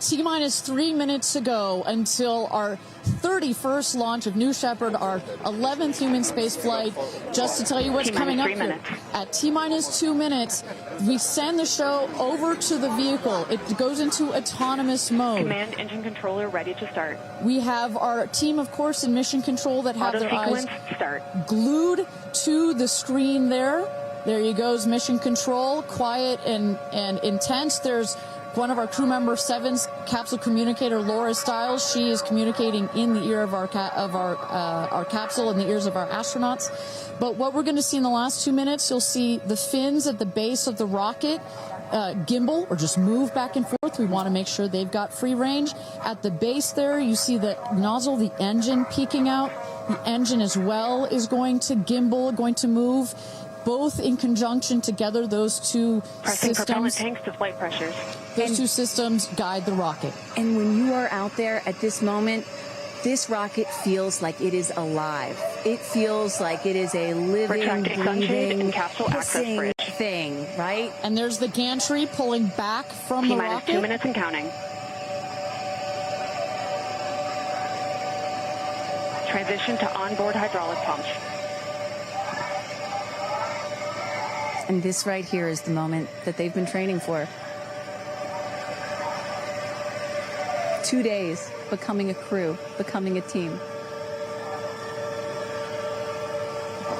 T-minus 3 minutes to go until our 31st launch of New Shepard, our 11th human space flight. Just to tell you what's coming up here. At T-minus 2 minutes, we send the show over to the vehicle. It goes into autonomous mode. Command engine controller ready to start. We have our team, of course, in mission control that have their eyes glued to the screen there. There you goes, mission control, quiet and intense. There's one of our crew member 7's capsule communicator, Laura Stiles. She is communicating in the ear of our capsule, in the ears of our astronauts. But what we're going to see in the last 2 minutes, you'll see the fins at the base of the rocket gimbal or just move back and forth. We want to make sure they've got free range. At the base there, you see the nozzle, the engine peeking out. The engine as well is going to gimbal, going to move. Both in conjunction together, those two Pressing systems. propellant tanks to flight pressures. Those two systems guide the rocket. And when you are out there at this moment, this rocket feels like it is alive. It feels like it is a living, breathing, hissing thing, right? And there's the gantry pulling back from the rocket. T-minus 2 minutes and counting. Transition to onboard hydraulic pumps. And this right here is the moment that they've been training for. 2 days, becoming a crew, becoming a team.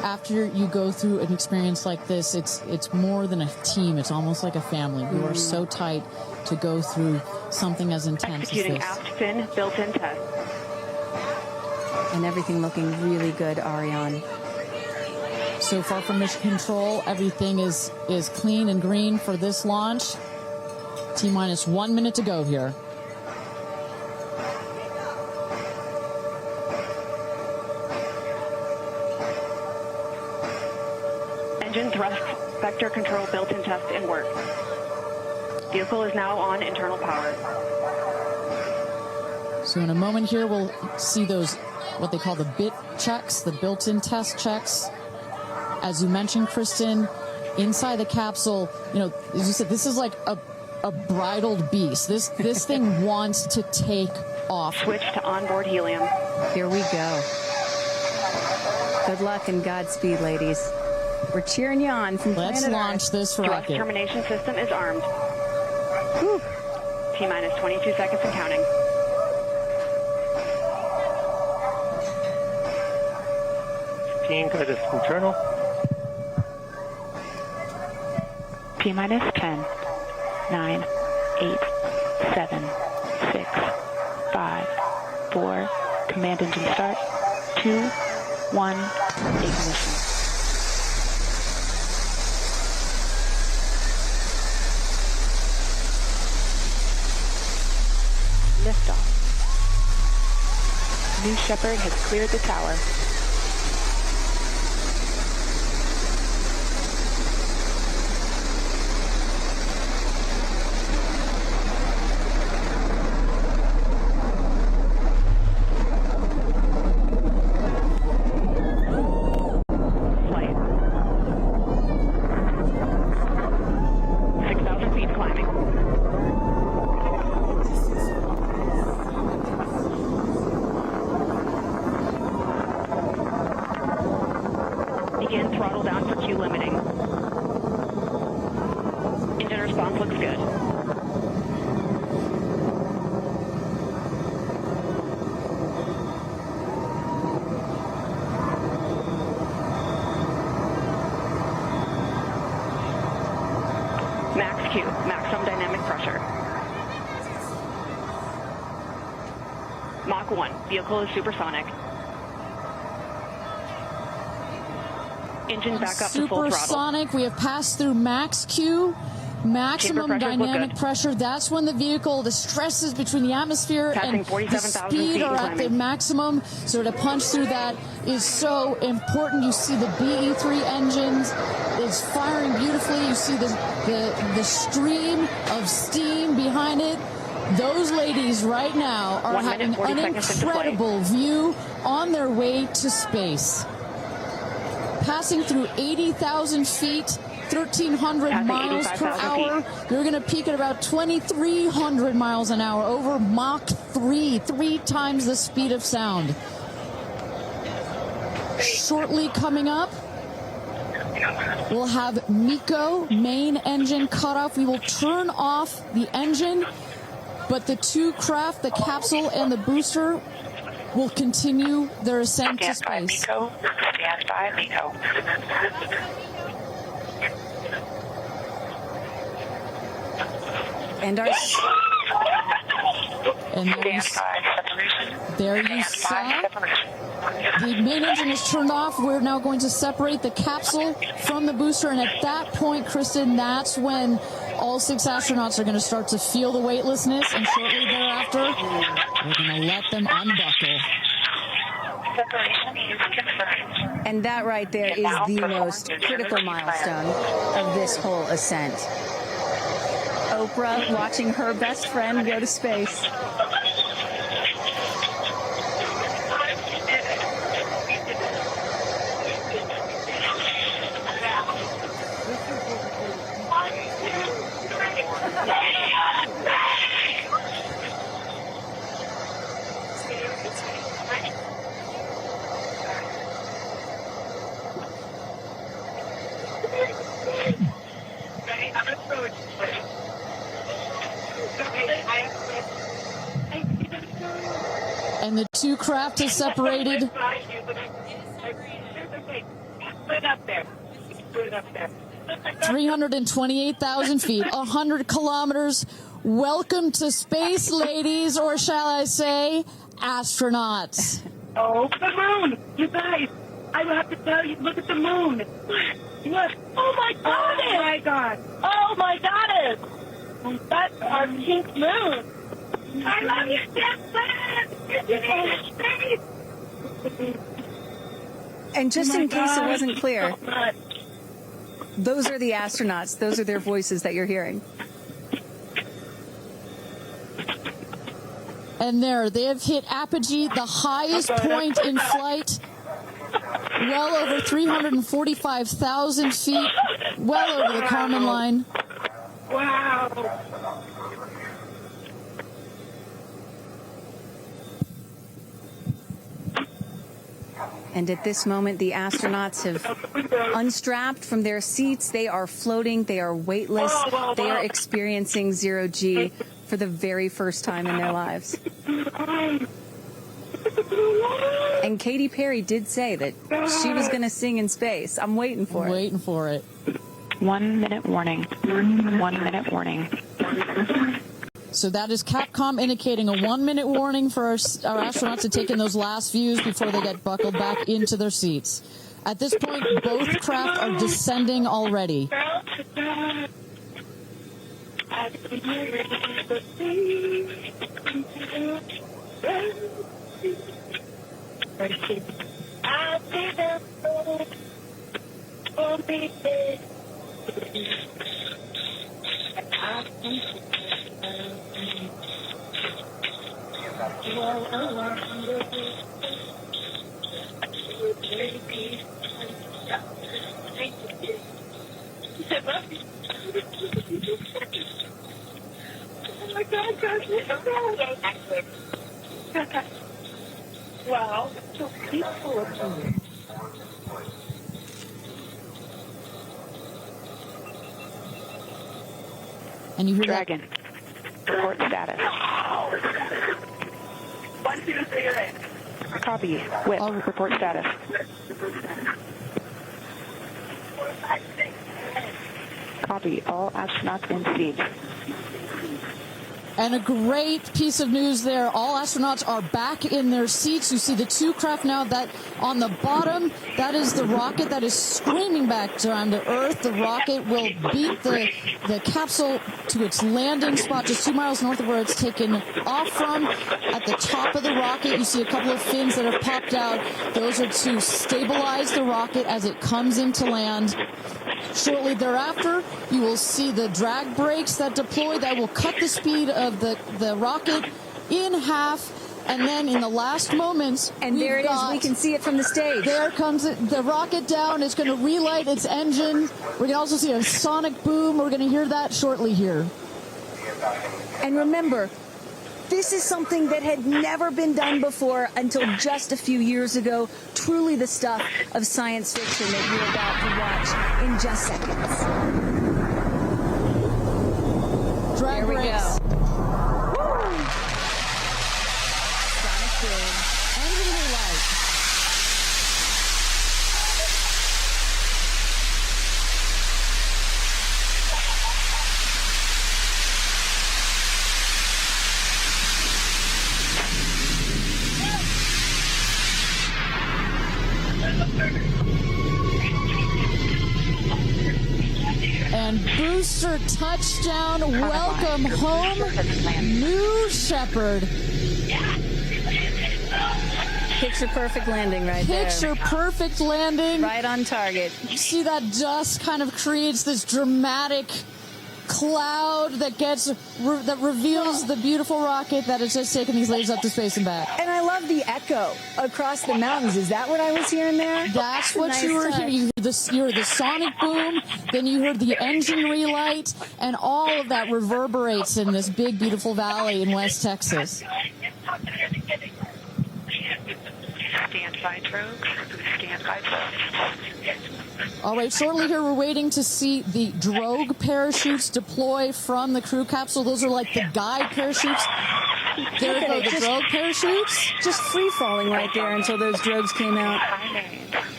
After you go through an experience like this, it's more than a team. It's almost like a family. You are so tight to go through something as intense as this. Executing aft fin built-in test. And everything looking really good, Ariane. So far from mission control, everything is clean and green for this launch. T-minus 1 minute to go here. Engine thrust vector control built-in test in work. Vehicle is now on internal power. So in a moment here, we'll see those, what they call the bit checks, the built-in test checks. As you mentioned, Kristen, inside the capsule, you know, as you said, this is like a bridled beast. This thing wants to take off. Switch to onboard helium. Here we go. Good luck and Godspeed, ladies. We're cheering you on from Let's planet launch Earth. this Thrust rocket. termination system is armed. Whew. T-minus 22 seconds and counting. Go to internal. T-minus 10, 9, 8, 7, 6, 5, 4, command engine start, 2, 1, ignition. Liftoff. New Shepard has cleared the tower. Again, throttle down for Q limiting. Engine response looks good. Max Q, maximum dynamic pressure. Mach 1, vehicle is supersonic. Engine back up to full throttle. Supersonic, we have passed through max Q, maximum dynamic pressure. That's when the vehicle, the stresses between the atmosphere and the speed are at the maximum. So to punch through that is so important. You see the BE3 engines is firing beautifully. You see the stream of steam behind it. Those ladies right now are having an incredible view on their way to space. Passing through 80,000 feet 1,300 miles per hour. You're going to peak at about 2,300 miles an hour over Mach 3, 3 times the speed of sound. Shortly coming up, we'll have MECO, main engine cutoff. We will turn off the engine, but the two craft, the capsule and the booster, will continue their ascent to space. Stand by, MECO. And our... And there you saw the main engine is turned off. We're now going to separate the capsule from the booster, and at that point, Kristen, that's when all 6 astronauts are going to start to feel the weightlessness, and shortly thereafter, we're going to let them unbuckle. And that right there is the most critical milestone of this whole ascent. Oprah watching her best friend go to space. And the two craft is separated. 328,000 feet, 100 kilometers. Welcome to space, ladies, or shall I say, astronauts. Oh, the moon! You guys, I have to tell you, look at the moon. Look. Oh, my God. Oh, my God. Oh, my goddess. That's our pink moon. I love you, Shepard. And just in case it wasn't clear, those are the astronauts. Those are their voices that you're hearing. And there, they have hit apogee, the highest point in flight, well over 345,000 feet, well over the Kármán line. Wow. And at this moment, the astronauts have unstrapped from their seats. They are floating. They are weightless. They are experiencing zero-G for the very first time in their lives. And Katy Perry did say that she was going to sing in space. I'm waiting for it. Waiting for it. 1 minute warning. 1 minute warning. So that is Capcom indicating a 1 minute warning for our astronauts to take in those last views before they get buckled back into their seats. At this point, both craft are descending already. Wow, so peaceful up here. And you hear Dragon. Report status. 1, 2, 3. Copy. Whip. Report status. Copy. All astronauts in seats. And a great piece of news there. All astronauts are back in their seats. You see the two craft now that on the bottom, that is the rocket that is screaming back down to Earth. The rocket will beat the capsule to its landing spot just 2 miles north of where it's taken off from. At the top of the rocket, you see a couple of fins that have popped out. Those are to stabilize the rocket as it comes into land. Shortly thereafter, you will see the drag brakes that deploy that will cut the speed of the rocket in half, And then in the last moments, and there it is. We can see it from the stage. There comes the rocket down. It's going to relight its engine. We're going to also see a sonic boom. We're going to hear that shortly here. And remember, this is something that had never been done before until just a few years ago. Truly the stuff of science fiction that you're about to watch in just seconds. Drag There we race. go. Sonic boom. Engine relight. And booster touchdown, welcome home, New Shepard. Picture perfect landing right there. Picture perfect landing. Right on target. See that dust kind of creates this dramatic cloud that reveals the beautiful rocket that has just taken these ladies up to space and back. And I love the echo across the mountains. Is that what I was hearing there? That's what you were hearing. You heard the sonic boom, then you heard the engine relight, and all of that reverberates in this big, beautiful valley in West Texas. Stand by, Drogue. Stand by, Drogue. All right, shortly here, we're waiting to see the drogue parachutes deploy from the crew capsule. Those are like the guide parachutes. There go the drogue parachutes. Just free falling right there until those drogues came out.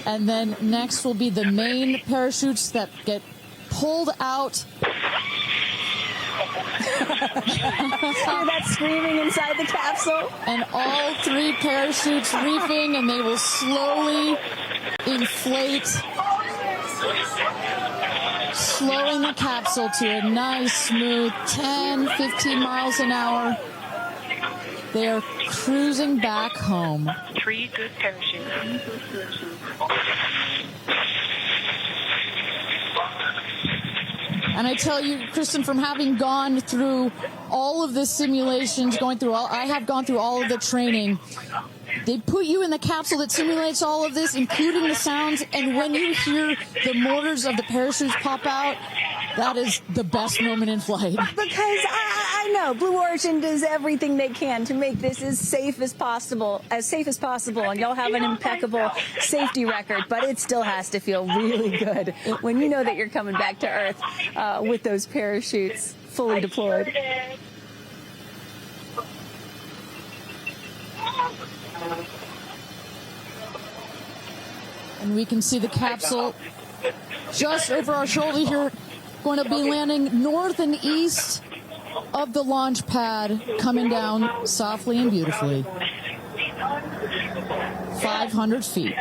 And then next will be the main parachutes that get pulled out. Hear that screaming inside the capsule? And all three parachutes reefing, and they will slowly inflate, slowing the capsule to a nice, smooth 10, 15 miles an hour. They are cruising back home. 3 good parachutes. And I tell you, Kristen, from having gone through all of the simulations, I have gone through all of the training. They put you in the capsule that simulates all of this, including the sounds, and when you hear the motors of the parachutes pop out, that is the best moment in flight. Because I know Blue Origin does everything they can to make this as safe as possible, and y'all have an impeccable safety record, but it still has to feel really good when you know that you're coming back to Earth with those parachutes fully deployed. And we can see the capsule just over our shoulder here, going to be landing north and east of the launch pad, coming down softly and beautifully. 500 feet.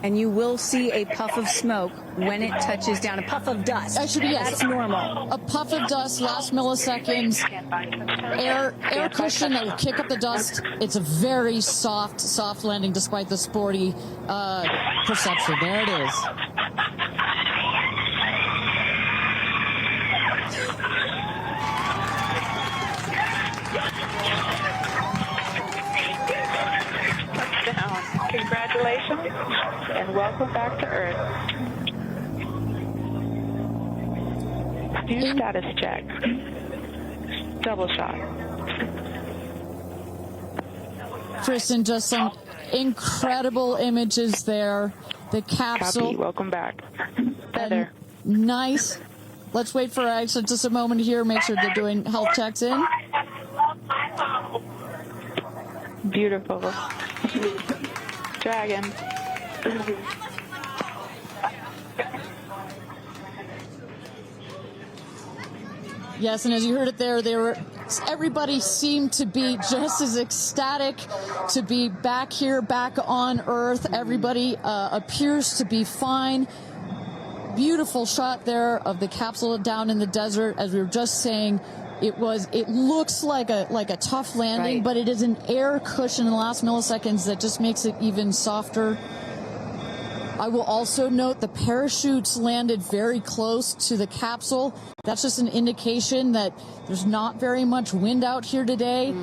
And you will see a puff of smoke when it touches down, a puff of dust. Actually, yes. That's normal. A puff of dust, last milliseconds, air cushion that will kick up the dust. It's a very soft landing despite the sporty perception. There it is. Congratulations, and welcome back to Earth. Do status check. Double shot. Kristen, just some incredible images there. The capsule. Copy. Welcome back. Heather. Nice. Let's wait for exit just a moment here. Make sure they're doing health checks in. Beautiful. Dragon. Yes, and as you heard it there, everybody seemed to be just as ecstatic to be back here, back on Earth. Everybody appears to be fine. Beautiful shot there of the capsule down in the desert. As we were just saying, it looks like a tough landing, right, but it is an air cushion in the last milliseconds that just makes it even softer. I will also note the parachutes landed very close to the capsule. That's just an indication that there's not very much wind out here today.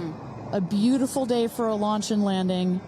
A beautiful day for a launch and landing.